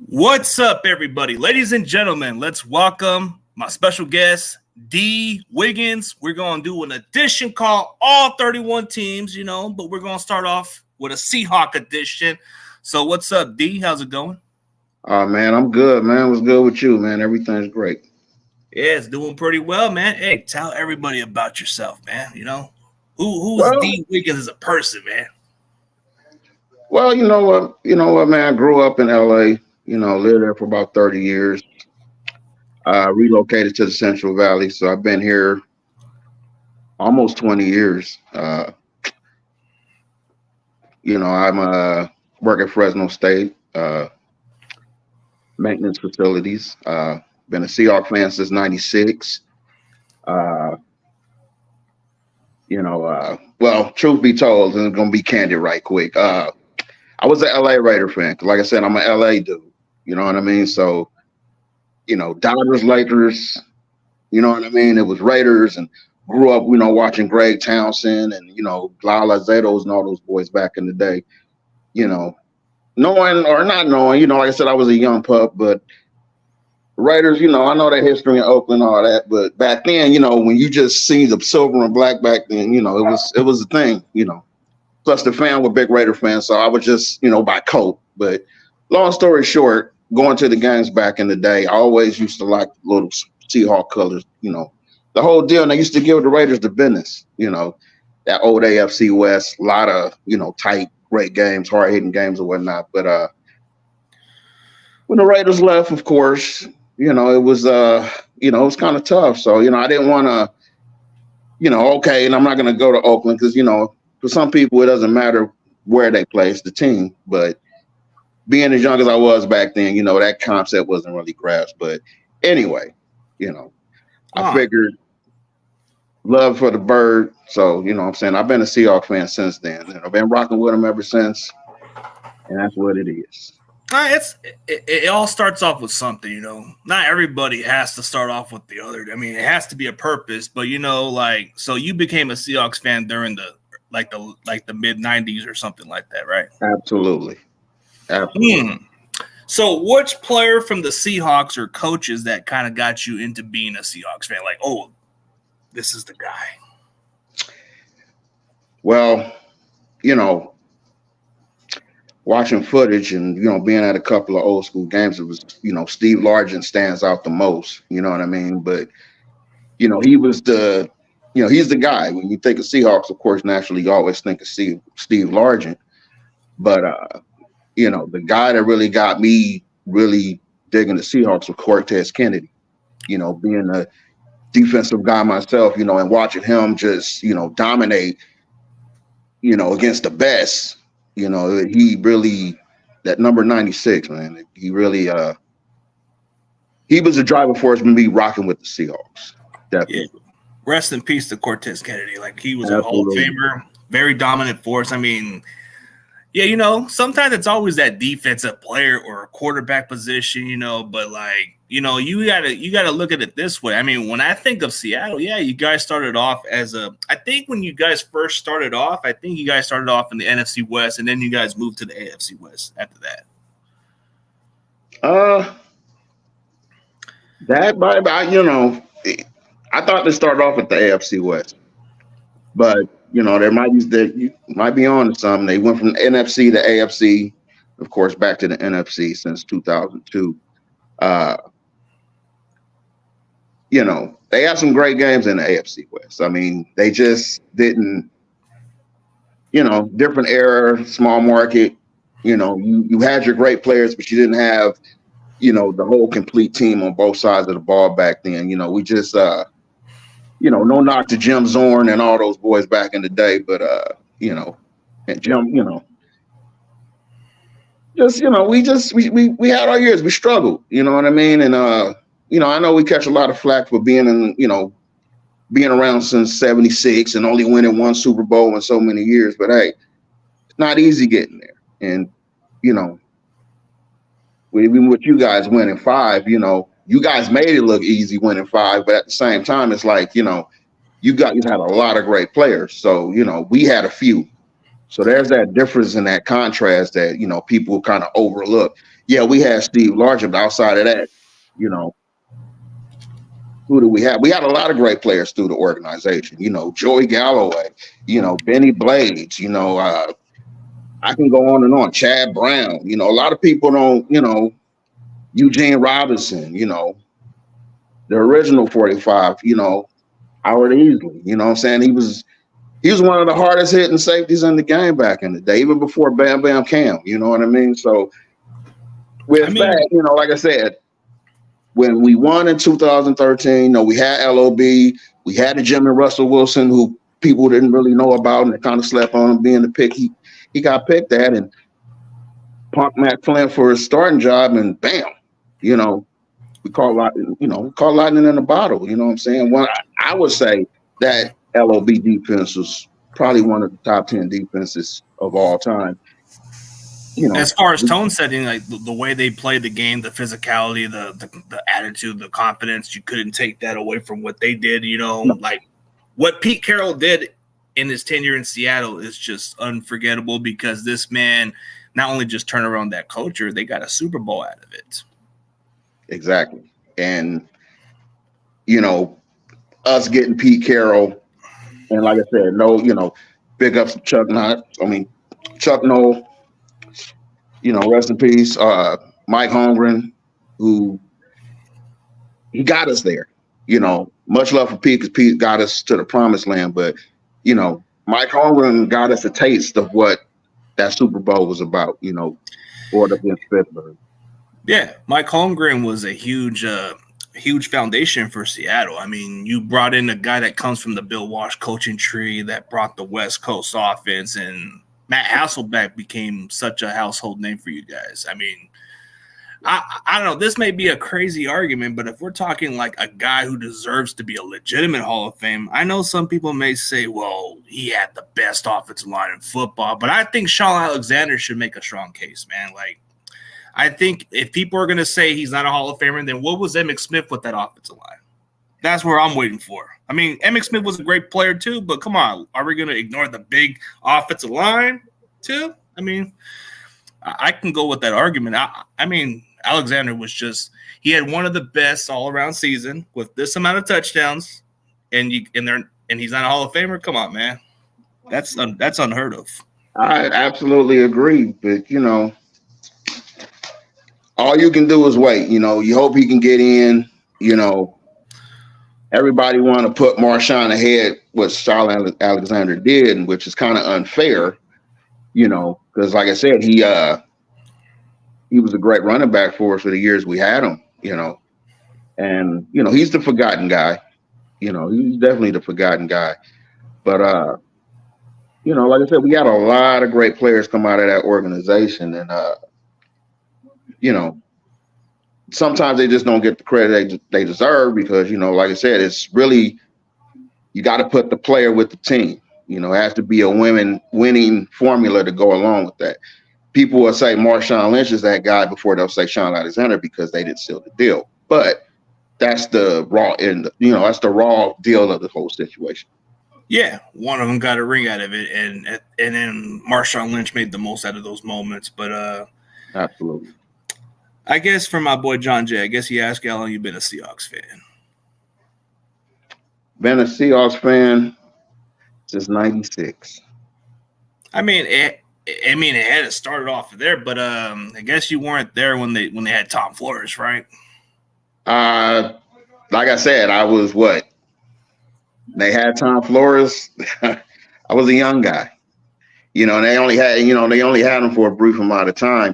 What's up, everybody? Ladies and gentlemen, let's welcome my special guest, D. Wiggins. We're going to do an edition called All 31 Teams, but we're going to start off with a Seahawk edition. So what's up, D? How's it going? Man, I'm good, man. What's good with you, man? Everything's great. Yeah, it's doing pretty well, man. Hey, tell everybody about yourself, man. Who's Well, D. Wiggins as a person, man? well, you know what, man. I grew up in LA, lived there for about 30 years. Relocated to the Central Valley, so I've been here almost 20 years. I'm work at Fresno State, maintenance facilities. Been a Seahawks fan since '96. Uh, well, truth be told, and I'm gonna be candid right quick. I was an LA Raider fan. 'Cause like I said, I'm an LA dude. You know what I mean? So, Dodgers, Lakers, you know what I mean? It was Raiders and grew up, watching Greg Townsend and, Lala Zetos and all those boys back in the day, you know, knowing or not knowing, like I said, I was a young pup, but Raiders, I know their history in Oakland, all that, but back then, when you just see the silver and black back then, it was a thing, Plus the fan were big Raider fans, so I was just, by coat. But long story short, going to the games back in the day, I always used to like little Seahawk colors, the whole deal. And they used to give the Raiders the business, that old AFC West, a lot of, tight, great games, hard hitting games and whatnot. But when the Raiders left, of course, it was it was kind of tough. So, I didn't want to, okay, and I'm not going to go to Oakland because, for some people, it doesn't matter where they play, it's the team. But being as young as I was back then, that concept wasn't really grasped. But anyway, I figured love for the bird. So, what I'm saying? I've been a Seahawks fan since then. And I've been rocking with them ever since. And that's what it is. It all starts off with something, Not everybody has to start off with the other. I mean, it has to be a purpose. But, so you became a Seahawks fan during the mid 90s or something like that, right? Absolutely. So which player from the Seahawks or coaches that kind of got you into being a Seahawks fan? Like, oh, this is the guy. Well, watching footage and, being at a couple of old school games, it was, Steve Largent stands out the most, you know what I mean? But, he was he's the guy. When you think of Seahawks, of course, naturally, you always think of Steve Largent. But, the guy that really got me really digging the Seahawks was Cortez Kennedy, being a defensive guy myself, and watching him just, dominate, against the best, he really, that number 96, man, he really, he was a driving force for me rocking with the Seahawks. Definitely. Yeah. Rest in peace to Cortez Kennedy. Like, he was a Hall of Famer, very dominant force. I mean, yeah, sometimes it's always that defensive player or a quarterback position, but you gotta look at it this way. I mean, when I think of Seattle, yeah, you guys started off I think when you guys first started off, I think you guys started off in the NFC West, and then you guys moved to the AFC West after that. I thought they started off with the AFC West, but there you might be on to something. They went from the NFC to AFC, of course, back to the NFC since 2002. They had some great games in the AFC West. I mean, they just didn't, different era, small market. You had your great players, but you didn't have, the whole complete team on both sides of the ball back then. We just, no knock to Jim Zorn and all those boys back in the day, but, and Jim, we had our years. We struggled, you know what I mean? And, I know we catch a lot of flack for being being around since 76 and only winning one Super Bowl in so many years. But hey, it's not easy getting there. And, even with you guys winning 5, you guys made it look easy winning 5. But at the same time, it's like, you guys had a lot of great players. So, we had a few. So there's that difference in that contrast that, people kind of overlook. Yeah, we had Steve Largent, but outside of that, who do we have? We had a lot of great players through the organization. Joey Galloway, Benny Blades, I can go on and on. Chad Brown, a lot of people don't, Eugene Robinson, the original 45, Howard Easley, what I'm saying? He was one of the hardest hitting safeties in the game back in the day, even before Bam Bam Cam, you know what I mean? So with that, like I said, when we won in 2013, we had LOB, we had the Jimmy Russell Wilson, who people didn't really know about, and they kind of slept on him being the pick he got picked at, and Punk Matt Flynn for his starting job, and bam, we caught lightning, caught lightning in a bottle. You know what I'm saying? Well, I would say that LOB defense was probably one of the top 10 defenses of all time. As far as tone setting, like the way they played the game, the physicality, the attitude, the confidence, you couldn't take that away from what they did. Like what Pete Carroll did in his tenure in Seattle is just unforgettable, because this man not only just turned around that culture, they got a Super Bowl out of it. Exactly. And, us getting Pete Carroll, and like I said, big ups to Chuck Noll, rest in peace. Mike Holmgren, who he got us there. Much love for Pete, because Pete got us to the promised land. But, Mike Holmgren got us a taste of what that Super Bowl was about, for against Pittsburgh. Yeah, Mike Holmgren was a huge foundation for Seattle. I mean, you brought in a guy that comes from the Bill Walsh coaching tree that brought the West Coast offense, and Matt Hasselbeck became such a household name for you guys. I mean, I don't know. This may be a crazy argument, but if we're talking like a guy who deserves to be a legitimate Hall of Fame, I know some people may say, well, he had the best offensive line in football, but I think Shaun Alexander should make a strong case, man. Like, I think if people are going to say he's not a Hall of Famer, then what was Emmitt Smith with that offensive line? That's where I'm waiting for. I mean, Emmitt Smith was a great player too, but come on, are we going to ignore the big offensive line too? I mean, I can go with that argument. I mean, Alexander was he had one of the best all-around season with this amount of touchdowns, and he's not a Hall of Famer. Come on, man, that's unheard of. I absolutely agree, but all you can do is wait. You hope he can get in. Everybody want to put Marshawn ahead, what Shaun Alexander did, which is kind of unfair. Because like I said, he was a great running back for us for the years we had him, and, he's the forgotten guy, he's definitely the forgotten guy. But, like I said, we got a lot of great players come out of that organization, and, sometimes they just don't get the credit they deserve, because, like I said, it's really, you got to put the player with the team. It has to be a winning formula to go along with that. People will say Marshawn Lynch is that guy before they'll say Shaun Alexander, because they didn't seal the deal. But that's the raw end, that's the raw deal of the whole situation. Yeah, one of them got a ring out of it, and then Marshawn Lynch made the most out of those moments. But absolutely. I guess for my boy John Jay, I guess he asked how long you've been a Seahawks fan. Been a Seahawks fan since '96. I mean, it had started off there, but I guess you weren't there when they had Tom Flores, right? Like I said, I was what? They had Tom Flores. I was a young guy, and they only had him for a brief amount of time,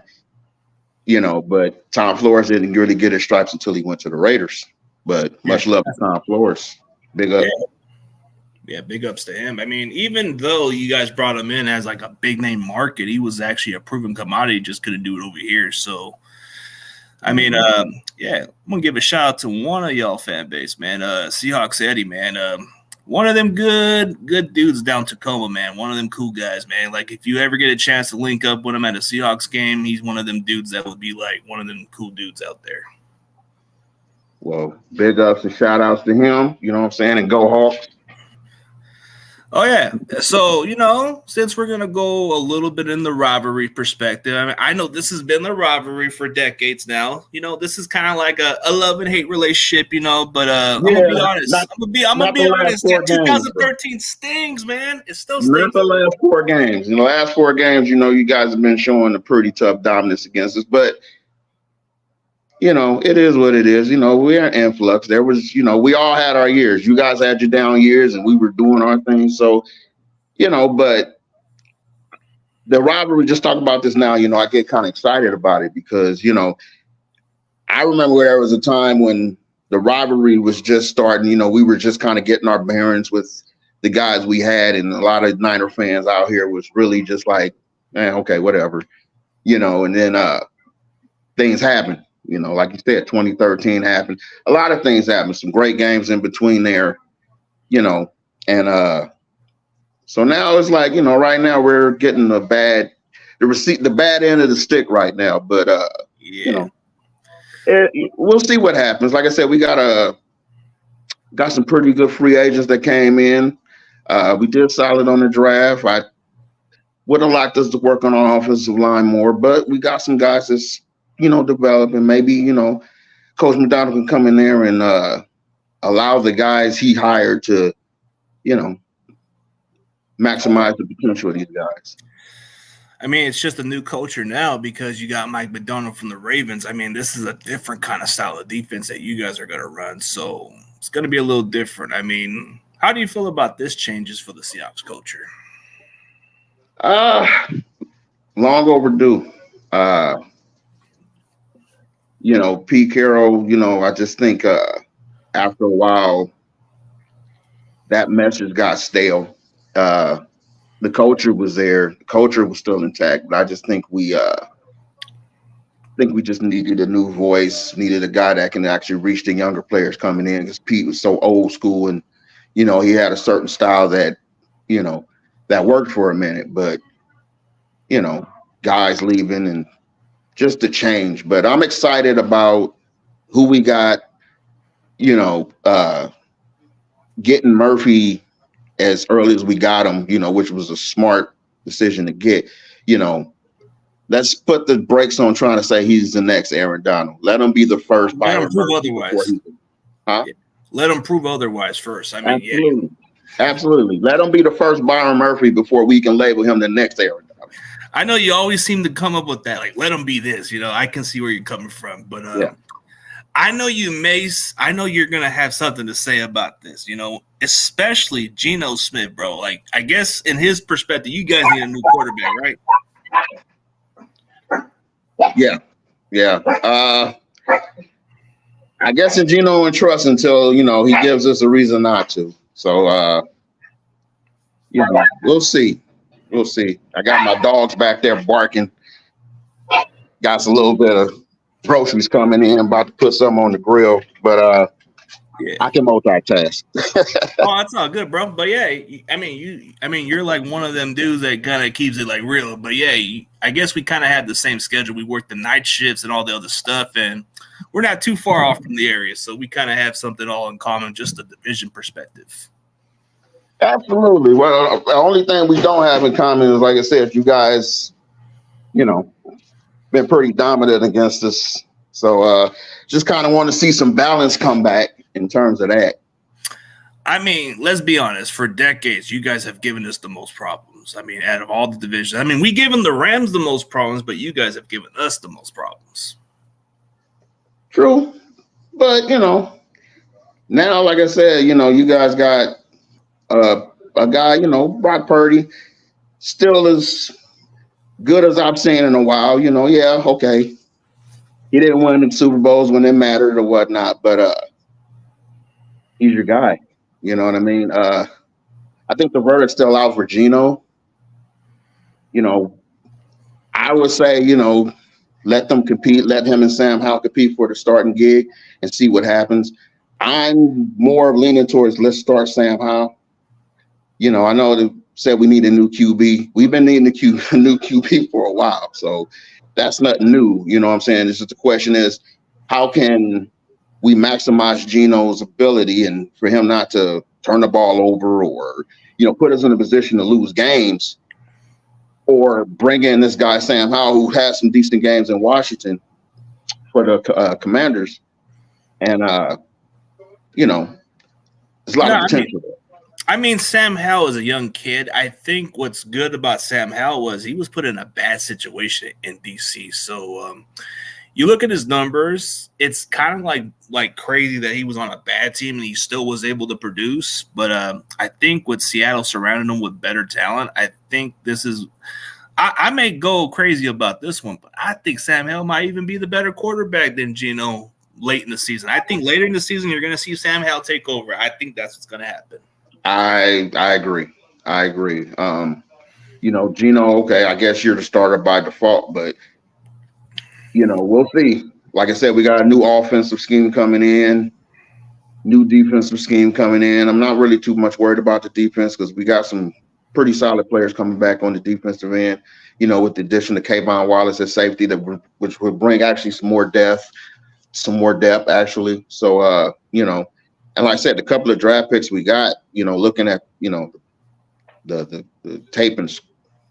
but Tom Flores didn't really get his stripes until he went to the Raiders. But much love to Tom Flores. Big up. Yeah, big ups to him. I mean, even though you guys brought him in as like a big name market, he was actually a proven commodity, just couldn't do it over here. So, I mean, yeah, I'm going to give a shout out to one of y'all fan base, man. Seahawks Eddie, man. One of them good dudes down Tacoma, man. One of them cool guys, man. Like, if you ever get a chance to link up with him at a Seahawks game, he's one of them dudes that would be like one of them cool dudes out there. Well, big ups and shout outs to him, you know what I'm saying? And go Hawks. Oh yeah. So, since we're gonna go a little bit in the rivalry perspective, I mean, I know this has been the rivalry for decades now. This is kind of like a love and hate relationship, but I'm gonna Yeah, be honest. I'm gonna not the be last honest. four That games, though. 2013 stings, man. It still Not stings. the last four games. In the last four games, you guys have been showing a pretty tough dominance against us. But it is what it is. We're in influx. There was, we all had our years. You guys had your down years, and we were doing our thing. So, but the rivalry, just talk about this now, I get kind of excited about it because, I remember there was a time when the rivalry was just starting. We were just kind of getting our bearings with the guys we had, and a lot of Niner fans out here was really just like, man, okay, whatever, and then things happened. Like you said, 2013 happened. A lot of things happened. Some great games in between there, and so now it's like, right now we're getting the bad end of the stick right now. But Yeah. We'll see what happens. Like I said, we got some pretty good free agents that came in. We did solid on the draft. I would have liked us to work on our offensive line more, but we got some guys that's developing. Maybe Coach McDonald can come in there and allow the guys he hired to maximize the potential of these guys. I mean, it's just a new culture now because you got Mike McDonald from the Ravens. I mean, this is a different kind of style of defense that you guys are going to run. So it's going to be a little different. I mean, how do you feel about this changes for the Seahawks culture? Long overdue. Pete Carroll, I just think after a while that message got stale. The culture was there. The culture was still intact, but I just think we just needed a new voice, needed a guy that can actually reach the younger players coming in because Pete was so old school and, he had a certain style that, that worked for a minute, but, guys leaving and just the change. But I'm excited about who we got, getting Murphy as early as we got him, which was a smart decision to get. Let's put the brakes on trying to say he's the next Aaron Donald. Let him be the first. Let him prove otherwise. Let him prove otherwise first. I mean, Absolutely. Let him be the first Byron Murphy before we can label him the next Aaron Donald. I know you always seem to come up with that, like let him be this. I can see where you're coming from, but I know you're gonna have something to say about this. Especially Geno Smith, bro. Like, I guess in his perspective, you guys need a new quarterback, right? Yeah. I guess in Geno and trust until he gives us a reason not to. So we'll see. I got my dogs back there barking. Got a little bit of groceries coming in. About to put some on the grill, but I can multitask. Oh, that's all good, bro. But yeah, I mean, you're like one of them dudes that kind of keeps it like real. But yeah, I guess we kind of had the same schedule. We worked the night shifts and all the other stuff, and we're not too far off from the area, so we kind of have something all in common, just a division perspective. Absolutely. Well, the only thing we don't have in common is, like I said, you guys, been pretty dominant against us. So just kind of want to see some balance come back in terms of that. I mean, let's be honest. For decades, you guys have given us the most problems. I mean, out of all the divisions. I mean, we given the Rams the most problems, but you guys have given us the most problems. True. But, now, like I said, you guys got a guy, Brock Purdy, still as good as I've seen in a while. Yeah, okay. He didn't win the Super Bowls when it mattered or whatnot, but he's your guy. You know what I mean? I think the verdict's still out for Geno. I would say, let them compete. Let him and Sam Howell compete for the starting gig and see what happens. I'm more leaning towards let's start Sam Howell. I know they said we need a new QB. We've been needing a new QB for a while, so that's nothing new. You know what I'm saying? It's just the question is, how can we maximize Geno's ability and for him not to turn the ball over or, put us in a position to lose games, or bring in this guy Sam Howell, who had some decent games in Washington for the Commanders, and there's a lot of potential there. I mean, Sam Howell is a young kid. I think what's good about Sam Howell was he was put in a bad situation in DC. So you look at his numbers, it's kind of like crazy that he was on a bad team and he still was able to produce. But I think with Seattle surrounding him with better talent, I think this is I may go crazy about this one, but I think Sam Howell might even be the better quarterback than Geno late in the season. I think later in the season, you're going to see Sam Howell take over. I think that's what's going to happen. I agree. Geno, okay, I guess you're the starter by default, but we'll see. Like I said, we got a new offensive scheme coming in, new defensive scheme coming in. I'm not really too much worried about the defense because we got some pretty solid players coming back on the defensive end, with the addition of Kayvon Wallace at safety, which would bring actually some more depth actually. So, and like I said, the couple of draft picks we got, looking at, the tape and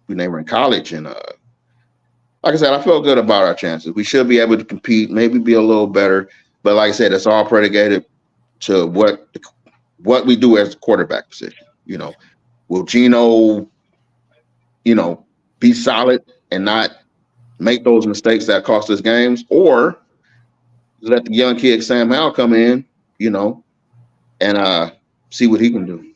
when they were in college, and like I said, I feel good about our chances. We should be able to compete, maybe be a little better, but like I said, it's all predicated to what we do as the quarterback position. Will Geno, be solid and not make those mistakes that cost us games, or let the young kid Sam Howell come in, and see what he can do.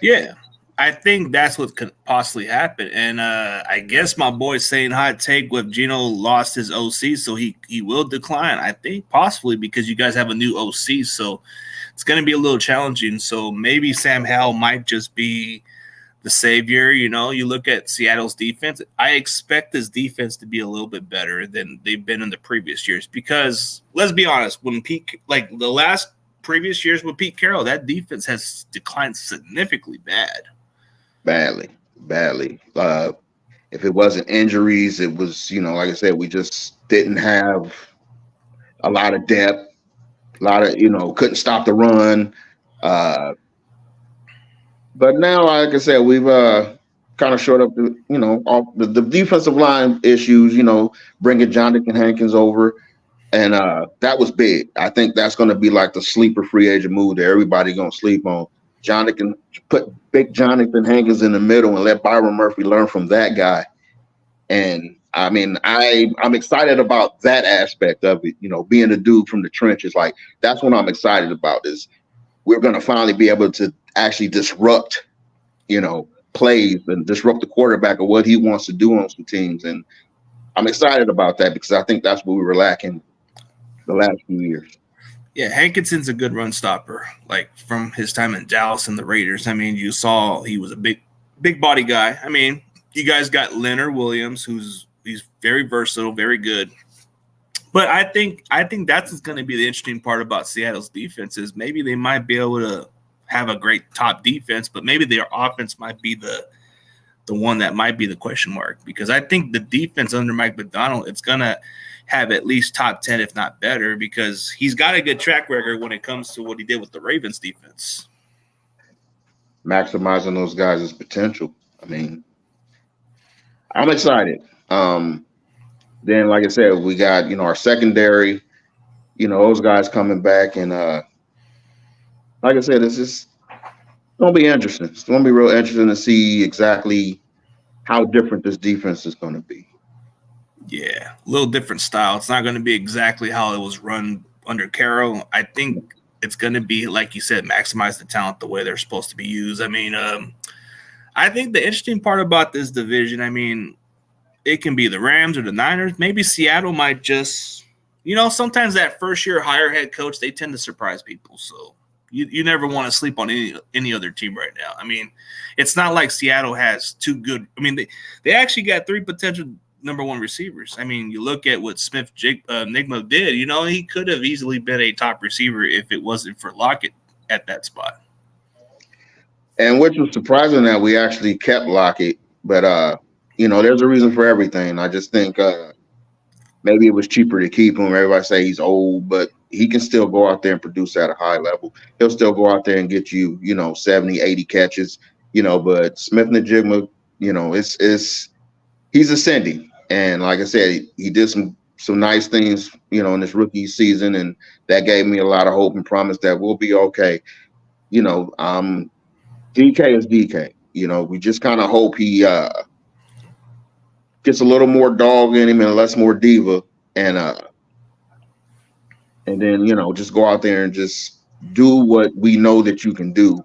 Yeah, I think that's what could possibly happen. And I guess my boy's saying hot take with Geno lost his OC, so he will decline. I think possibly because you guys have a new OC, so it's going to be a little challenging. So maybe Sam Howell might just be the savior. You look at Seattle's defense. I expect this defense to be a little bit better than they've been in the previous years because let's be honest, when the last previous years with Pete Carroll, that defense has declined significantly badly. If it wasn't injuries, it was, like I said, we just didn't have a lot of depth, couldn't stop the run. But now, like I said, we've kind of showed up to, all the defensive line issues, bringing Jonathan Hankins over. And that was big. I think that's going to be like the sleeper free agent move that everybody's going to sleep on. Put big Jonathan Hankins in the middle and let Byron Murphy learn from that guy. And I mean, I'm excited about that aspect of it, being a dude from the trenches. Like, that's what I'm excited about is we're going to finally be able to actually disrupt, plays and disrupt the quarterback of what he wants to do on some teams. And I'm excited about that because I think that's what we were lacking the last few years. Yeah, Hankinson's a good run stopper, like from his time in Dallas and the Raiders. I mean, you saw he was a big body guy. I mean, you guys got Leonard Williams, he's very versatile, very good. But I think that's going to be the interesting part about Seattle's defense is maybe they might be able to have a great top defense, but maybe their offense might be the one that might be the question mark because I think the defense under Mike Macdonald, it's going to have at least top 10, if not better, because he's got a good track record when it comes to what he did with the Ravens defense. Maximizing those guys' potential. I mean, I'm excited. Then, like I said, we got, our secondary, those guys coming back. And like I said, it's just going to be interesting. It's going to be real interesting to see exactly how different this defense is going to be. Yeah, a little different style. It's not going to be exactly how it was run under Carroll. I think it's going to be, like you said, maximize the talent the way they're supposed to be used. I mean, I think the interesting part about this division, I mean, it can be the Rams or the Niners. Maybe Seattle might just, sometimes that first-year hire head coach, they tend to surprise people. So you never want to sleep on any other team right now. I mean, it's not like Seattle has two good – I mean, they actually got three potential number one receivers. I mean, you look at what Smith-Nigma did, he could have easily been a top receiver if it wasn't for Lockett at that spot. And which was surprising that we actually kept Lockett, but there's a reason for everything. I just think maybe it was cheaper to keep him. Everybody say he's old, but he can still go out there and produce at a high level. He'll still go out there and get you, 70, 80 catches. But Smith Najigma, it's he's ascending, and like I said, he did some nice things, in this rookie season, and that gave me a lot of hope and promise that we'll be okay. DK is DK. We just kind of hope he gets a little more dog in him and less more diva, and then just go out there and just do what we know that you can do.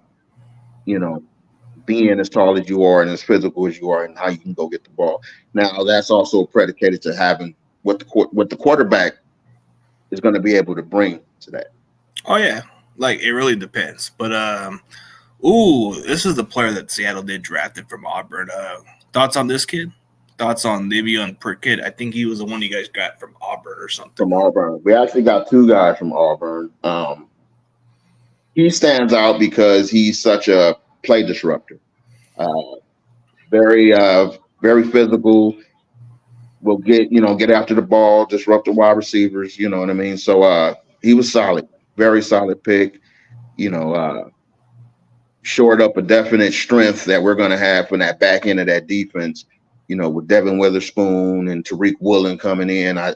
Being as tall as you are and as physical as you are, and how you can go get the ball. Now that's also predicated to having what the quarterback is going to be able to bring to that. Oh yeah, like it really depends. But this is the player that Seattle did drafted from Auburn. Thoughts on this kid? Thoughts on Livion Purkett? I think he was the one you guys got from Auburn or something. From Auburn, we actually got two guys from Auburn. He stands out because he's such a play disruptor. Very physical. Will get after the ball, disrupt the wide receivers. You know what I mean? So he was solid, very solid pick. Shored up a definite strength that we're going to have from that back end of that defense. With Devin Witherspoon and Tariq Woolen coming in, I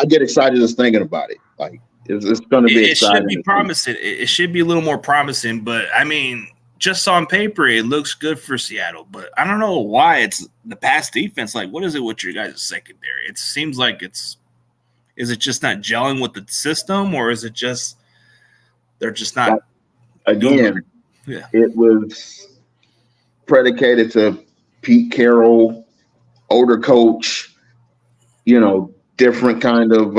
get excited just thinking about it. Like it's going to be exciting. It should be promising. It should be a little more promising, but I mean, just on paper, it looks good for Seattle. But I don't know why it's the pass defense. Like, what is it with your guys' secondary? It seems like is it just not gelling with the system, or is it just they're just not? Again, It was predicated to Pete Carroll, older coach, different kind of,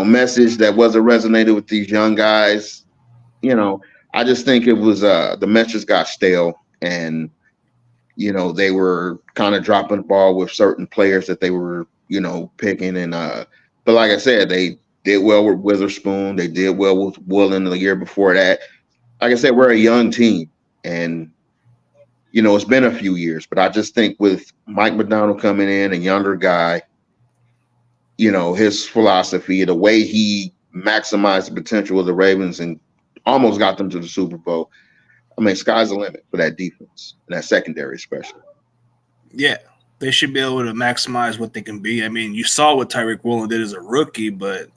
message that wasn't resonated with these young guys. I just think it was the message got stale, and, they were kind of dropping the ball with certain players that they were, picking. And but like I said, they did well with Witherspoon. They did well with Woolen the year before that. Like I said, we're a young team, and it's been a few years, but I just think with Mike McDonald coming in, a younger guy, his philosophy, the way he maximized the potential of the Ravens and almost got them to the Super Bowl. I mean, sky's the limit for that defense and that secondary, especially. Yeah, they should be able to maximize what they can be. I mean, you saw what Tariq Woolen did as a rookie, but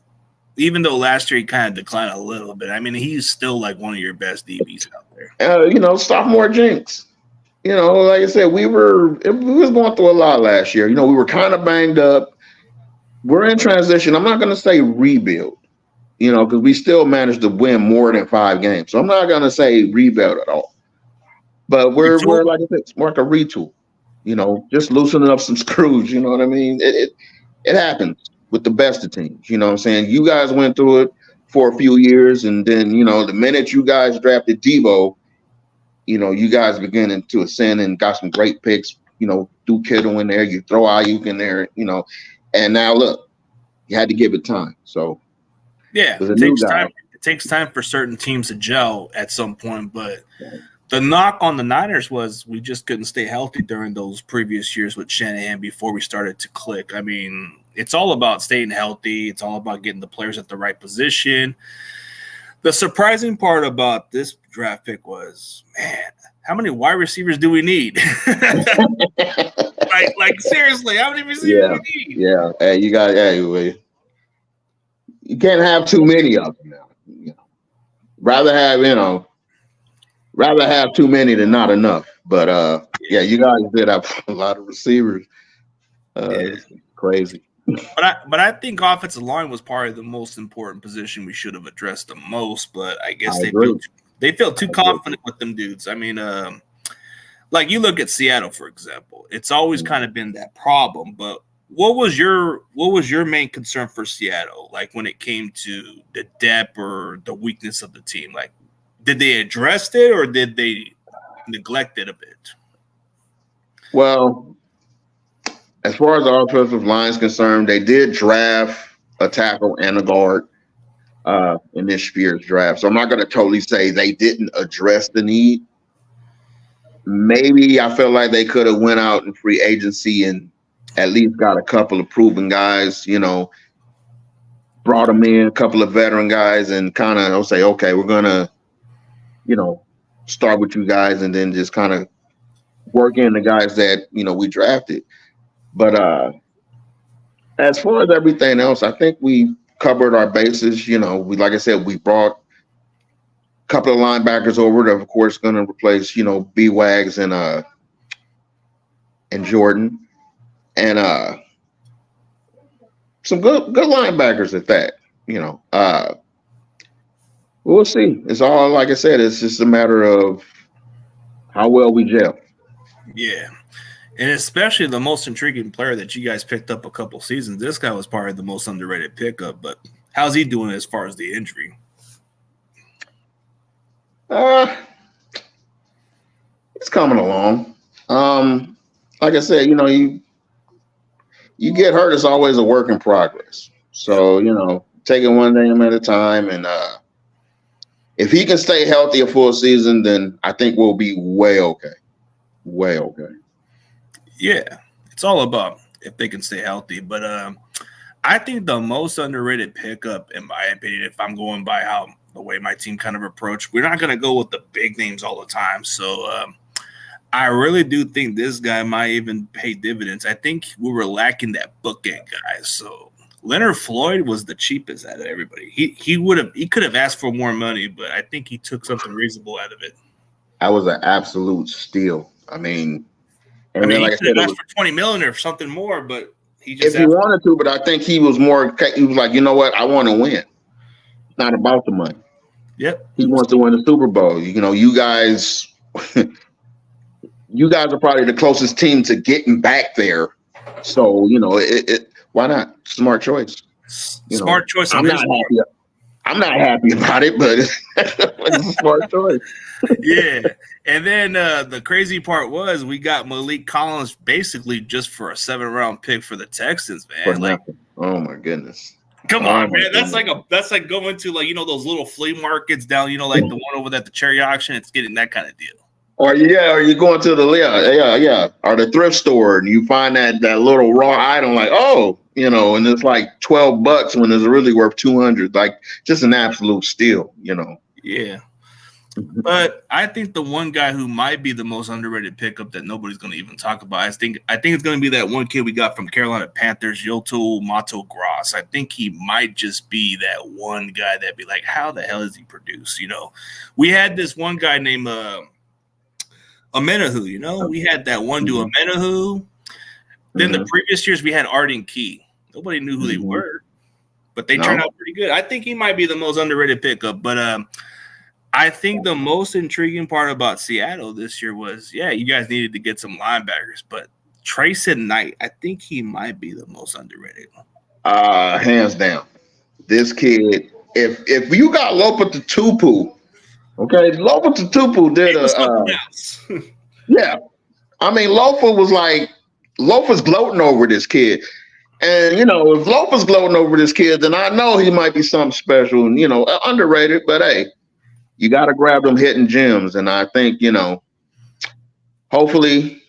even though last year he kind of declined a little bit, I mean, he's still like one of your best DBs out there. Sophomore jinx. Like I said, we was going through a lot last year. We were kind of banged up. We're in transition. I'm not going to say rebuild, because we still managed to win more than 5 games. So I'm not going to say rebuild at all. But we're like I said, it's more like a retool. Just loosening up some screws. You know what I mean? It happens with the best of teams. You know what I'm saying? You guys went through it for a few years, and then the minute you guys drafted Debo, you guys beginning to ascend and got some great picks, threw Kittle in there, you throw Ayuk in there, and now look, you had to give it time. So yeah, it takes time. It takes time for certain teams to gel at some point, but the knock on the Niners was we just couldn't stay healthy during those previous years with Shanahan before we started to click. I mean, it's all about staying healthy. It's all about getting the players at the right position. The surprising part about this draft pick was, man, how many wide receivers do we need? like seriously, how many receivers do we need? Yeah, hey, you can't have too many of them now. Rather have too many than not enough. But you guys did have a lot of receivers. It's crazy. But I think offensive line was probably the most important position we should have addressed the most. But I guess they feel too confident with them dudes. I mean, like you look at Seattle, for example, it's always kind of been that problem. But what was your main concern for Seattle? Like when it came to the depth or the weakness of the team, like did they address it or did they neglect it a bit? Well, as far as the offensive line is concerned, they did draft a tackle and a guard in this year's draft. So I'm not going to totally say they didn't address the need. Maybe I felt like they could have went out in free agency and at least got a couple of proven guys, brought them in, a couple of veteran guys, and kind of say, okay, we're going to, start with you guys and then just kind of work in the guys that we drafted. But as far as everything else, I think we covered our bases. We like I said, we brought a couple of linebackers over that, of course, going to replace B Wags and Jordan, and some good linebackers at that. We'll see. It's all like I said. It's just a matter of how well we gel. Yeah. And especially the most intriguing player that you guys picked up a couple seasons. This guy was probably the most underrated pickup, but how's he doing as far as the injury? It's coming along. Like I said, you get hurt. It's always a work in progress. So take it one day at a time, and if he can stay healthy a full season, then I think we'll be way okay. Way okay. Yeah, it's all about if they can stay healthy. But I think the most underrated pickup, in my opinion, if I'm going by the way my team kind of approached, we're not going to go with the big names all the time. So I really do think this guy might even pay dividends. I think we were lacking that bookend guy. So Leonard Floyd was the cheapest out of everybody. He could have asked for more money, but I think he took something reasonable out of it. That was an absolute steal. I mean, he could have asked for $20 million or something more, but he just if he wanted to. But I think he was like, you know what? I want to win. It's not about the money. Yep. He wants to win the Super Bowl. You guys, you guys are probably the closest team to getting back there. So why not? Smart choice. Smart choice. I'm not happy about it, but it's a smart choice. Yeah. And then the crazy part was we got Malik Collins basically just for a 7th-round pick for the Texans, man. Oh my goodness. Come on, man. That's like going to those little flea markets down, like the one over at the cherry auction. It's getting that kind of deal. Or you're going to the or the thrift store and you find that little raw item like, and it's like $12 when it's really worth $200. Like just an absolute steal, Yeah. But I think the one guy who might be the most underrated pickup that nobody's going to even talk about, I think it's going to be that one kid we got from Carolina Panthers, Yoto Mato Gross. I think he might just be that one guy that'd be like, how the hell does he produce? We had this one guy named Amenahu, we had that one dude, Amenahu. Then the previous years we had Arden Key. Nobody knew who they were, but they turned out pretty good. I think he might be the most underrated pickup, but I think the most intriguing part about Seattle this year was, you guys needed to get some linebackers, but Trayson Knight, I think he might be the most underrated. Hands down. This kid, if you got Lopa Tupu, okay, Lopa Tupu did yeah. I mean, Lofa's gloating over this kid. And, if Lofa's gloating over this kid, then I know he might be something special and, underrated, but hey, you got to grab them hidden gems. And I think, hopefully,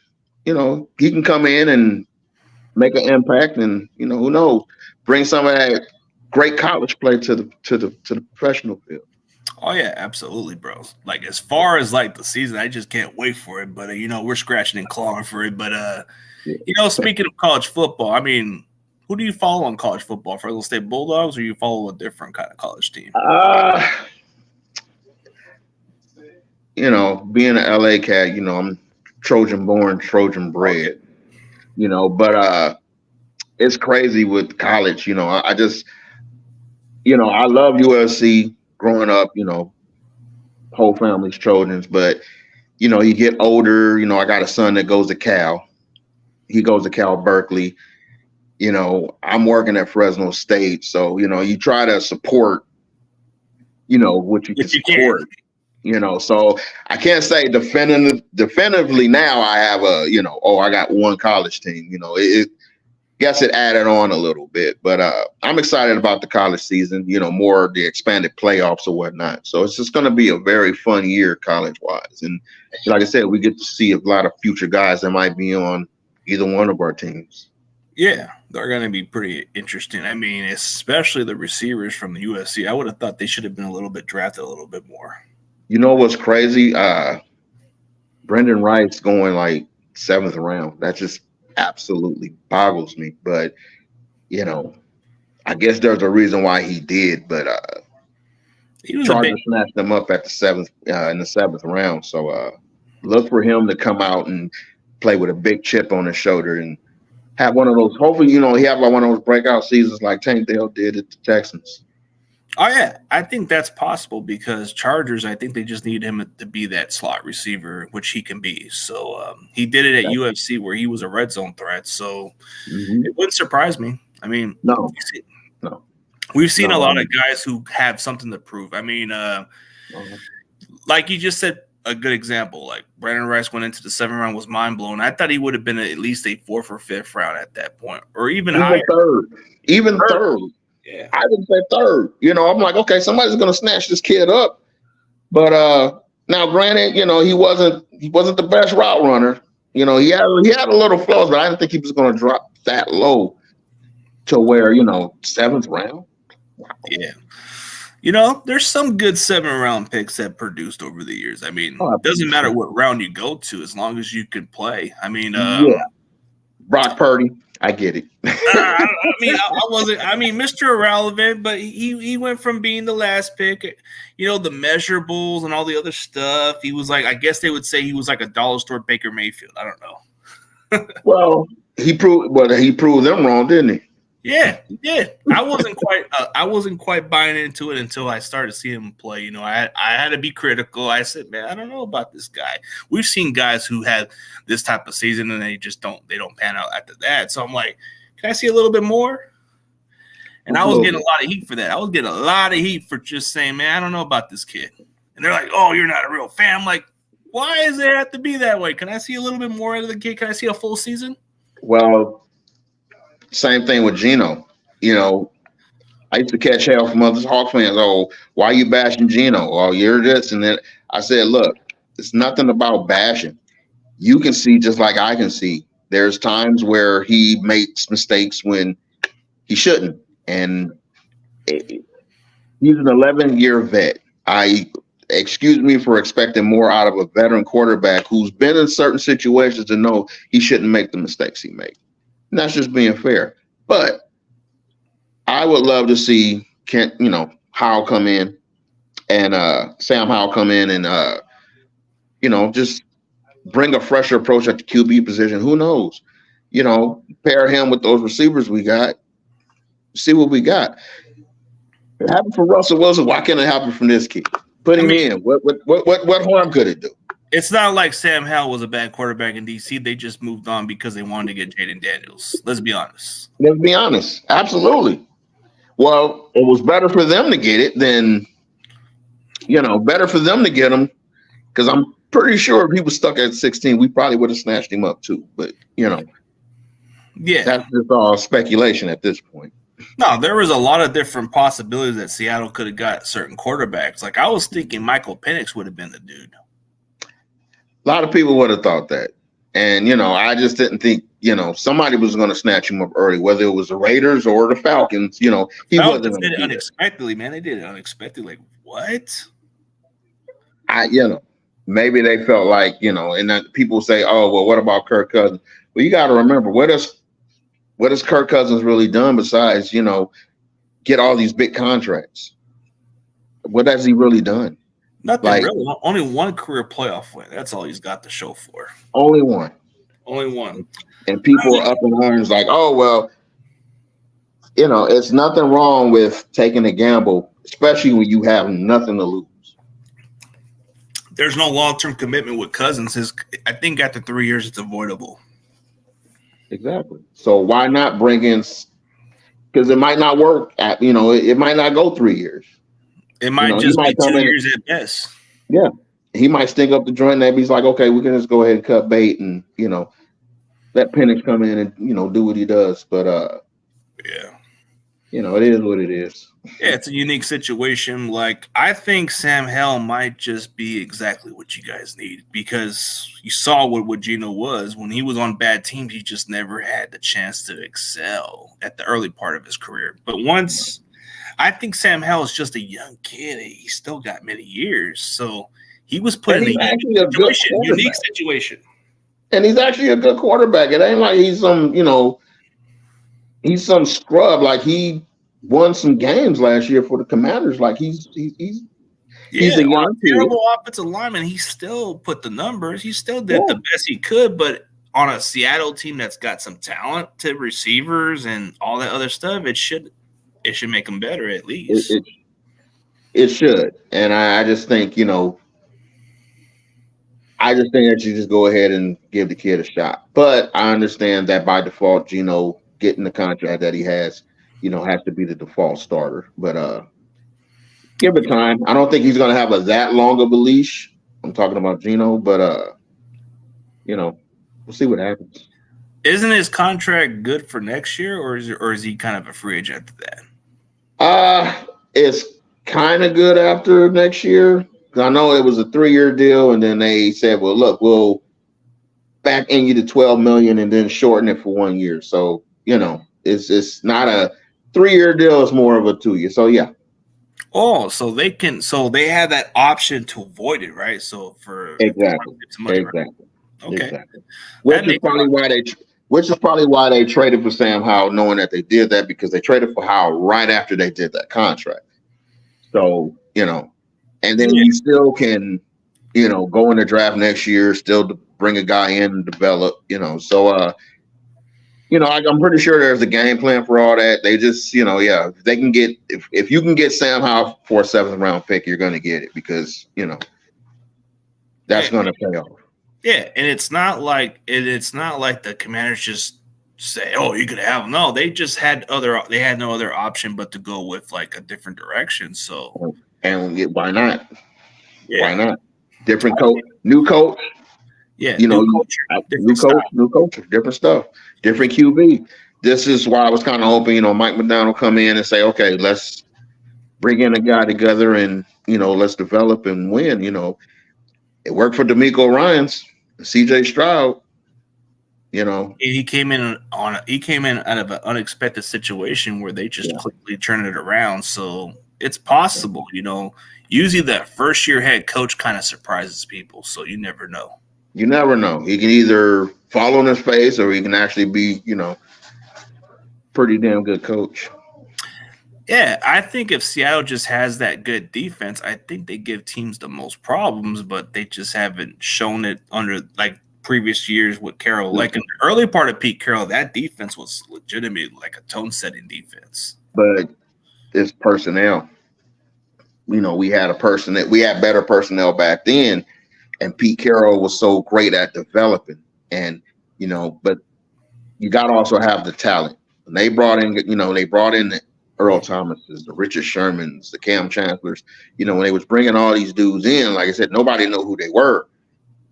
he can come in and make an impact and, who knows, bring some of that great college play to the professional field. Oh, yeah, absolutely, bro. Like, as far as, the season, I just can't wait for it. But, we're scratching and clawing for it. But, speaking of college football, I mean, who do you follow on college football? Fresno State Bulldogs, or you follow a different kind of college team? Being an LA cat, I'm Trojan born, Trojan bred, but it's crazy with college. I just, I love USC growing up, whole family's Trojans, but, you get older, I got a son that goes to Cal. He goes to Cal Berkeley. I'm working at Fresno State. So, you try to support, what you can support. So I can't say definitively now I have I got one college team. Guess it added on a little bit, but I'm excited about the college season. More the expanded playoffs or whatnot. So it's just going to be a very fun year college wise, and like I said, we get to see a lot of future guys that might be on either one of our teams. Yeah, they're going to be pretty interesting. I mean, especially the receivers from the USC. I would have thought they should have been a little bit drafted a little bit more. You know what's crazy? Brendan Rice going like 7th round. That just absolutely boggles me. But you know, I guess there's a reason why he did. But He was a big. Chargers snatched him up at the 7th round. So look for him to come out and play with a big chip on his shoulder and have one of those. Hopefully, he have like one of those breakout seasons like Tank Dell did at the Texans. Oh yeah, I think that's possible because Chargers. I think they just need him to be that slot receiver, which he can be. So he did it at UFC where he was a red zone threat. So it wouldn't surprise me. I mean, no. We've seen a lot of guys who have something to prove. I mean, like you just said, a good example. Like Brandon Rice went into the 7th round, was mind blown. I thought he would have been at least a 4th or 5th round at that point, or even higher. Even third. Yeah, I would say 3rd. I'm like, okay, somebody's going to snatch this kid up. But now, granted, he wasn't the best route runner. He had a little flaws, but I didn't think he was going to drop that low to where 7th round. Wow. Yeah. There's some good 7th-round picks that produced over the years. I mean, it doesn't matter what round you go to as long as you can play. I mean, Brock Purdy, I get it. I wasn't. I mean, Mr. Irrelevant, but he went from being the last pick, the measurables and all the other stuff. He was like, I guess they would say he was like a dollar store Baker Mayfield. I don't know. Well, he proved them wrong, didn't he? Yeah, he did. I wasn't quite buying into it until I started seeing him play. I had to be critical. I said, man, I don't know about this guy. We've seen guys who had this type of season and they don't pan out after that. So I'm like, can I see a little bit more? And I was getting a lot of heat for that. I was getting a lot of heat for just saying, man, I don't know about this kid. And they're like, oh, you're not a real fan. I'm like, why does it have to be that way? Can I see a little bit more out of the kid? Can I see a full season? Well, same thing with Geno. I used to catch hell from other Hawks fans. Oh, why are you bashing Geno? Oh, you're this and that. I said, look, it's nothing about bashing. You can see just like I can see. There's times where he makes mistakes when he shouldn't. And he's an 11-year vet. Excuse me for expecting more out of a veteran quarterback who's been in certain situations to know he shouldn't make the mistakes he makes. And that's just being fair. But I would love to see Howell come in and Sam Howell come in and just bring a fresher approach at the QB position. Who knows? Pair him with those receivers we got. See what we got. It happened for Russell Wilson. Why can't it happen from this kid? Put him in. What harm could it do? It's not like Sam Howell was a bad quarterback in DC. They just moved on because they wanted to get Jaden Daniels. Let's be honest. Absolutely. Well, it was better for them to get it than, better for them to get him. Because I'm pretty sure if he was stuck at 16, we probably would have snatched him up too. But, yeah, that's just all speculation at this point. No, there was a lot of different possibilities that Seattle could have got certain quarterbacks. Like I was thinking Michael Penix would have been the dude. A lot of people would have thought that. And, I just didn't think, somebody was going to snatch him up early, whether it was the Raiders or the Falcons. He wasn't going to unexpectedly, man. They did it unexpectedly. Like, what? Maybe they felt like, and then people say, oh, well, what about Kirk Cousins? Well, you got to remember, what has Kirk Cousins really done besides, get all these big contracts? What has he really done? Nothing really. Only one career playoff win. That's all he's got to show for. Only one. And people are up in arms like, oh, well, it's nothing wrong with taking a gamble, especially when you have nothing to lose. There's no long-term commitment with Cousins. I think after 3 years, it's avoidable. Exactly. So why not bring in – because it might not work. It might not go 3 years. It might just be 2 years at best. Yeah. He might stink up the joint. Maybe he's like, okay, we can just go ahead and cut bait and, let Penix come in and, do what he does. But, yeah. It is what it is. Yeah, it's a unique situation. Like, I think Sam Howell might just be exactly what you guys need because you saw what Geno was. When he was on bad teams, he just never had the chance to excel at the early part of his career. But once – I think Sam Howell is just a young kid. He's still got many years. So He was put And in he's a actually a good unique quarterback. situation. And he's actually a good quarterback. It ain't like he's some, he's some scrub. Like he won some games last year for the Commanders. Like he's Yeah, a on young a kid. terrible offensive lineman, he still put the numbers. He still did Yeah. the best he could, but on a Seattle team that's got some talent to receivers and all that other stuff, it should make him better at least. It should. And I just think, I just think that you just go ahead and give the kid a shot. But I understand that by default, Gino getting the contract that he has, has to be the default starter. But give it time. I don't think he's gonna have that long of a leash. I'm talking about Gino, but we'll see what happens. Isn't his contract good for next year, or is he kind of a free agent after that? It's kind of good after next year. I know it was a 3-year deal, and then they said, "Well, look, we'll back in you to 12 million, and then shorten it for 1 year." So it's not a 3-year deal; it's more of a 2-year. So yeah. Oh, so they have that option to avoid it, right? So for Exactly. money, right? Exactly. Okay. Exactly. Which is probably why they traded for Sam Howell, knowing that they did that, because they traded for Howell right after they did that contract. So, and then you still can, go in the draft next year, still to bring a guy in and develop, So I'm pretty sure there's a game plan for all that. They just, if they can get if you can get Sam Howell for a 7th round pick, you're gonna get it, because, that's gonna pay off. Yeah, and it's not like the Commanders just say, "Oh, you could have him." No, they just had no other option but to go with like a different direction. So, and why not? Yeah. Why not? Different coach, new coach. Yeah, new culture, different stuff, different QB. This is why I was kind of hoping, Mike McDonald come in and say, "Okay, let's bring in a guy together, and let's develop and win." It worked for D'Amico Ryans, CJ Stroud. He came in out of an unexpected situation where they just quickly turned it around. So it's possible, Usually that first year head coach kind of surprises people, so you never know. You never know. He can either fall on his face, or he can actually be, pretty damn good coach. Yeah, I think if Seattle just has that good defense, I think they give teams the most problems, but they just haven't shown it under like previous years with Carroll. Like in the early part of Pete Carroll, that defense was legitimately like a tone-setting defense. But it's personnel. We had better personnel back then, and Pete Carroll was so great at developing. And but you got to also have the talent. And they brought in the Earl Thomases, the Richard Shermans, the Cam Chancellors. When they was bringing all these dudes in, like I said, nobody knew who they were.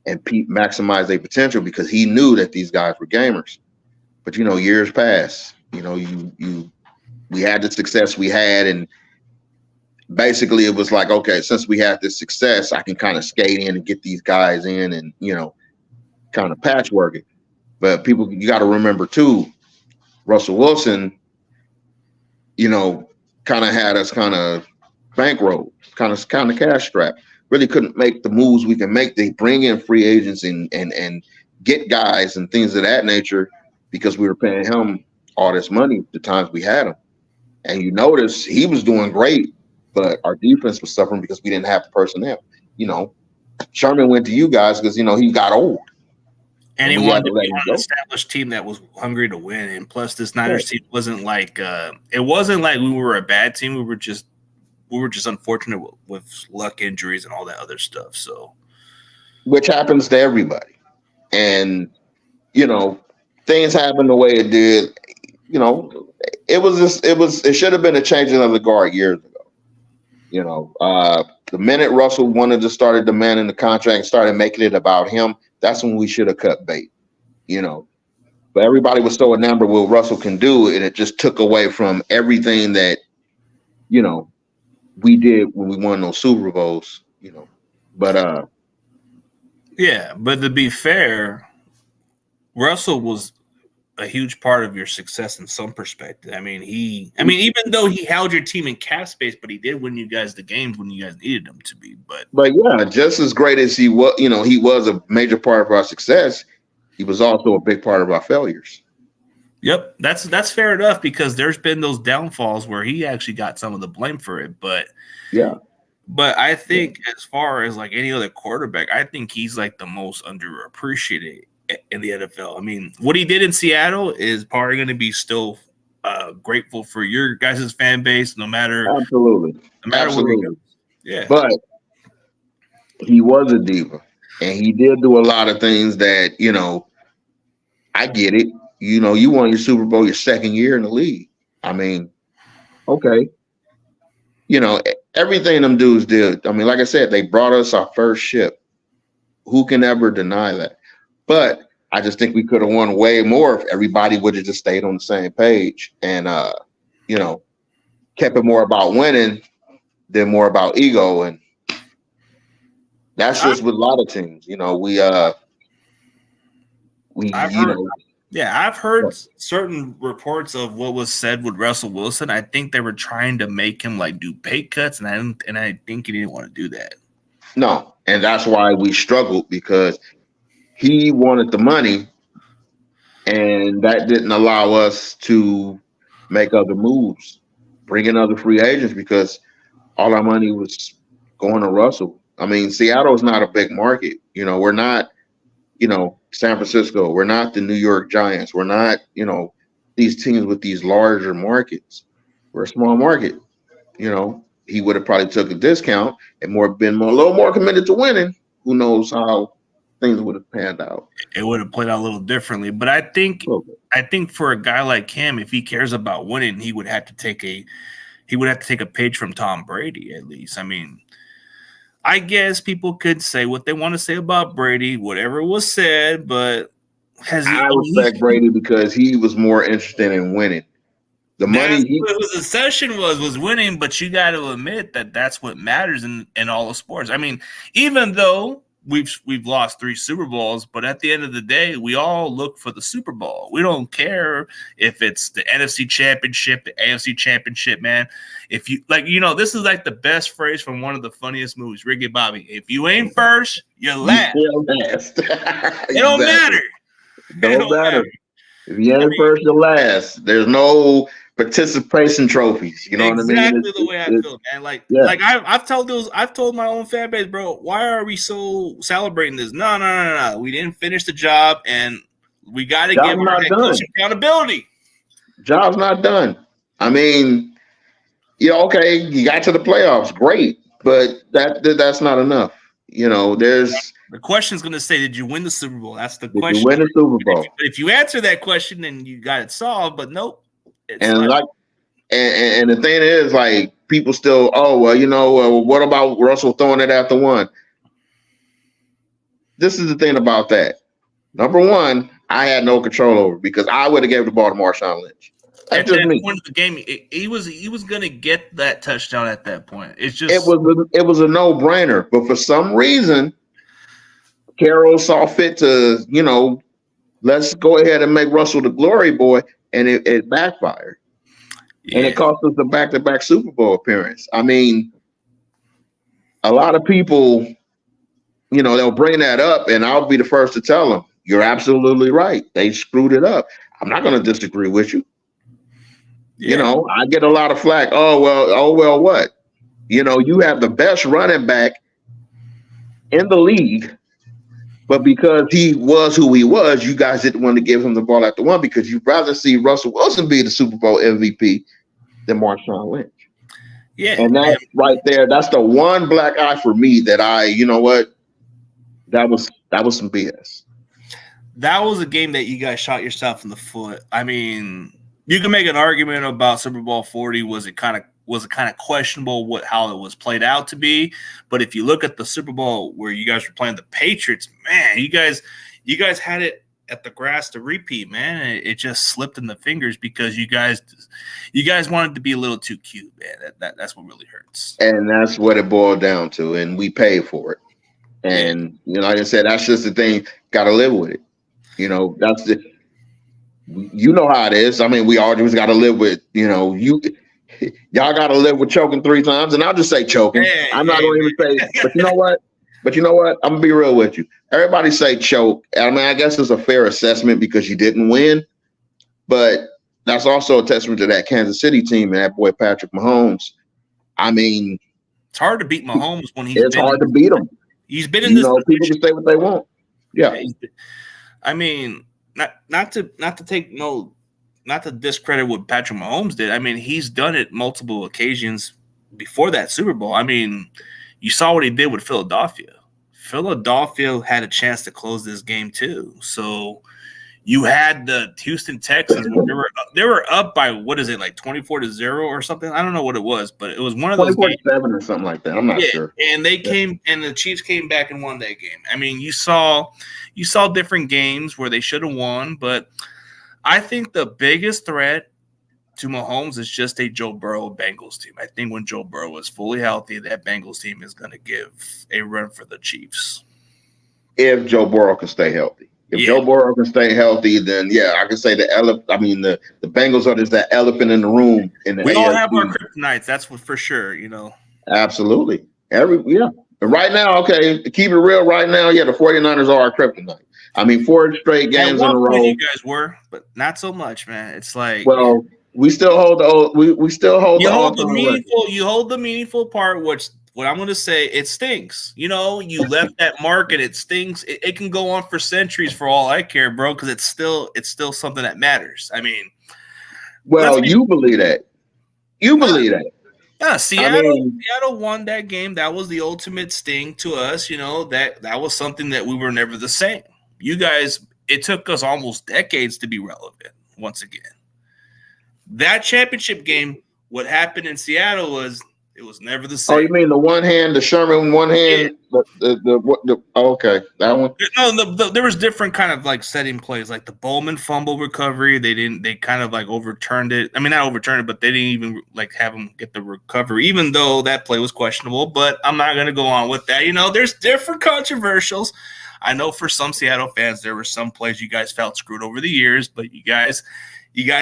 And Pete maximized their potential because he knew that these guys were gamers. But years passed. We had the success we had, and basically it was like, okay, since we have this success, I can kind of skate in and get these guys in, and kind of patchwork it. But you got to remember too, Russell Wilson, kind of had us kind of bankrolled, kind of cash strapped. Really couldn't make the moves we can make. They bring in free agents and get guys and things of that nature, because we were paying him all this money the times we had him. And you notice he was doing great, but our defense was suffering because we didn't have the personnel. Sherman went to you guys because he got old. And he wanted to be on an established team that was hungry to win. And plus, this Niners team wasn't like we were a bad team. We were just unfortunate with luck, injuries, and all that other stuff. So, which happens to everybody, and things happen the way it did. It should have been a changing of the guard years ago. The minute Russell wanted to start demanding the contract and started making it about him, that's when we should have cut bait. But everybody was so enamored with what Russell can do, and it just took away from everything that we did when we won those Super Bowls. But yeah, but to be fair, Russell was a huge part of your success in some perspective. I mean, even though he held your team in cap space, but he did win you guys the games when you guys needed him to be. But yeah, just as great as he was, he was a major part of our success. He was also a big part of our failures. Yep, that's fair enough, because there's been those downfalls where he actually got some of the blame for it. But yeah. But I think as far as like any other quarterback, I think he's like the most underappreciated in the NFL. I mean, what he did in Seattle is probably going to be still grateful for your guys' fan base, no matter where he goes. Yeah, but he was a diva, and he did do a lot of things that I get it. You won your Super Bowl your second year in the league. I mean, okay. Everything them dudes did. I mean, like I said, they brought us our first ship. Who can ever deny that? But I just think we could have won way more if everybody would have just stayed on the same page and, kept it more about winning than more about ego. And that's just with a lot of teams. I've heard certain reports of what was said with Russell Wilson. I think they were trying to make him like do pay cuts, and I think he didn't want to do that. No, and that's why we struggled, because he wanted the money, and that didn't allow us to make other moves, bring in other free agents, because all our money was going to Russell. I mean, Seattle's not a big market. We're not, San Francisco. We're not the New York Giants. We're not, these teams with these larger markets. We're a small market. He would have probably took a discount and been a little more committed to winning. Who knows how things would have panned out? It would have played out a little differently. But I think for a guy like him, if he cares about winning, he would have to take a page from Tom Brady, at least. I mean, I guess people could say what they want to say about Brady, whatever was said, but I respect Brady because he was more interested in winning. The money his obsession was winning, but you got to admit that that's what matters in all of sports. I mean, even though we've lost 3 Super Bowls, but at the end of the day, we all look for the Super Bowl. We don't care if it's the NFC Championship, the AFC Championship, man. If you this is like the best phrase from one of the funniest movies, Ricky Bobby. If you ain't first, you're last. It don't matter. Don't matter. If you ain't first, you're last. There's no participation trophies. You know what I mean? Exactly the way I feel, man. Like I've told my own fan base, bro, why are we so celebrating this? No. We didn't finish the job, and we got to give our head coach accountability. Job's not done. I mean, okay, you got to the playoffs, great, but that's not enough. There's the question's going to say, did you win the Super Bowl? That's the question. Did you win the Super Bowl? If you answer that question, then you got it solved. But nope. And the thing is, like, people still, what about Russell throwing it after one? This is the thing about that. Number one, I had no control over, because I would have gave the ball to Marshawn Lynch. At that point of the game, he was going to get that touchdown at that point. It's just it was a no-brainer, but for some reason, Carroll saw fit to let's go ahead and make Russell the glory boy, and it backfired, and it cost us the back-to-back Super Bowl appearance. I mean, a lot of people, they'll bring that up, and I'll be the first to tell them, you're absolutely right. They screwed it up. I'm not going to disagree with you. Yeah. I get a lot of flack. Oh, well, what? You have the best running back in the league, but because he was who he was, you guys didn't want to give him the ball after one, because you'd rather see Russell Wilson be the Super Bowl MVP than Marshawn Lynch. Yeah. And that right there, that's the one black eye for me that that was some BS. That was a game that you guys shot yourself in the foot. I mean, you can make an argument about Super Bowl 40. Was it kind of questionable how it was played out to be? But if you look at the Super Bowl where you guys were playing the Patriots, man, you guys had it at the grass to repeat, man. And it just slipped in the fingers because you guys wanted to be a little too cute, man. That's what really hurts. And that's what it boiled down to, and we paid for it. And like I said, that's just the thing. Got to live with it. You know how it is. I mean, we always got to live with, y'all got to live with choking 3 times, and I'll just say choking. I'm not going to even say, but you know what? I'm gonna be real with you. Everybody say choke. I mean, I guess it's a fair assessment because you didn't win, but that's also a testament to that Kansas City team and that boy Patrick Mahomes. I mean, it's hard to beat Mahomes when it's hard to beat him. He's been in this. People can say what they want. Yeah. I mean, not to discredit what Patrick Mahomes did. I mean, he's done it multiple occasions before that Super Bowl. I mean, you saw what he did with Philadelphia. Philadelphia had a chance to close this game too. So you had the Houston Texans. They were up by, what is it, like 24-0 or something? I don't know what it was, but it was one of those games. 24-7 or something like that. I'm not sure. And they came, and the Chiefs came back and won that game. I mean, you saw different games where they should have won, but I think the biggest threat to Mahomes is just a Joe Burrow Bengals team. I think when Joe Burrow is fully healthy, that Bengals team is going to give a run for the Chiefs. If Joe Burrow can stay healthy. If Joe Burrow can stay healthy, then I can say the Bengals are just that elephant in the room. We all have our kryptonites. That's for sure. Absolutely. And right now, okay, to keep it real, right now, the 49ers are our kryptonite. I mean, 4 straight games in a row. You guys were, but not so much, man. It's like, well, we still hold You hold the meaningful part, which. What I'm going to say, it stinks. You left that mark and it stinks. It can go on for centuries for all I care, bro, because it's still something that matters. I mean, you believe that. You believe that. Yeah, Seattle won that game. That was the ultimate sting to us. That was something that we were never the same. You guys, it took us almost decades to be relevant once again. That championship game, what happened in Seattle was – it was never the same. Oh, you mean the one hand, the Sherman one hand? Yeah. Okay, that one. No, there was different kind of like setting plays, like the Bowman fumble recovery. They kind of like overturned it. I mean, not overturned it, but they didn't even like have him get the recovery, even though that play was questionable. But I'm not going to go on with that. There's different controversials. I know for some Seattle fans, there were some plays you guys felt screwed over the years, but you guys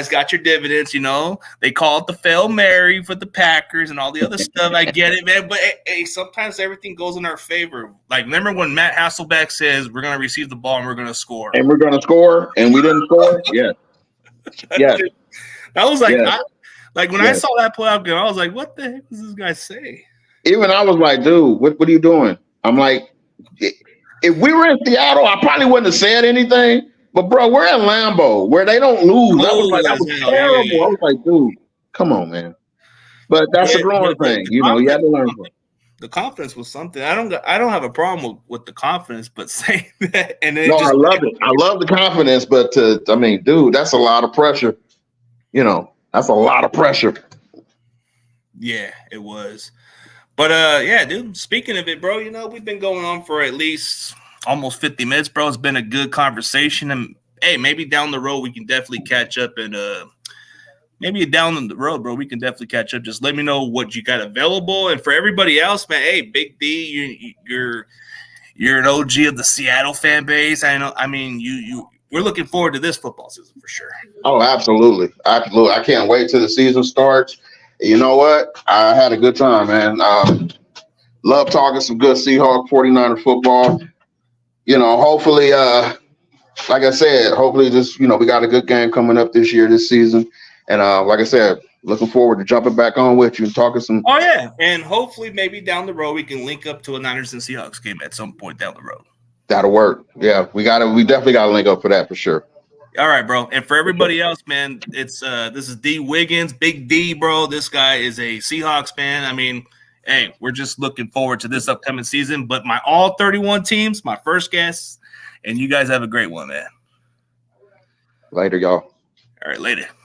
got your dividends, They call it the Fail Mary for the Packers and all the other stuff. I get it, man. But hey, sometimes everything goes in our favor. Like, remember when Matt Hasselbeck says we're going to receive the ball and we're going to score? And we're going to score, and we didn't score? Yeah. Yeah. That was like, when I saw that play out, I was like, what the heck does this guy say? Even I was like, dude, what are you doing? I'm like, if we were in Seattle, I probably wouldn't have said anything. But, bro, we're in Lambeau where they don't lose. That was terrible. Yeah. I was like, dude, come on, man. But that's a growing thing. You had to learn from it. The confidence was something. I don't have a problem with the confidence, but saying that. And then I love it. I love the confidence, but dude, that's a lot of pressure. That's a lot of pressure. Yeah, it was. But, dude, speaking of it, bro, we've been going on for at least – almost 50 minutes, bro. It's been a good conversation. And hey, maybe down the road we can definitely catch up. And maybe down the road, bro, we can definitely catch up. Just let me know what you got available. And for everybody else, man, hey, Big D, you're an OG of the Seattle fan base. I know. I mean, we're looking forward to this football season for sure. Oh, absolutely. I can't wait till the season starts. You know what? I had a good time, man. Love talking some good Seahawks 49er football. Hopefully, like I said, hopefully this, we got a good game coming up this season. And like I said, looking forward to jumping back on with you and talking some. Oh, yeah. And hopefully maybe down the road we can link up to a Niners and Seahawks game at some point down the road. That'll work. Yeah, we definitely got to link up for that for sure. All right, bro. And for everybody else, man, it's this is D Wiggins, Big D, bro. This guy is a Seahawks fan. I mean, hey, we're just looking forward to this upcoming season. But my all 31 teams, my first guess, and you guys have a great one, man. Later, y'all. All right, later.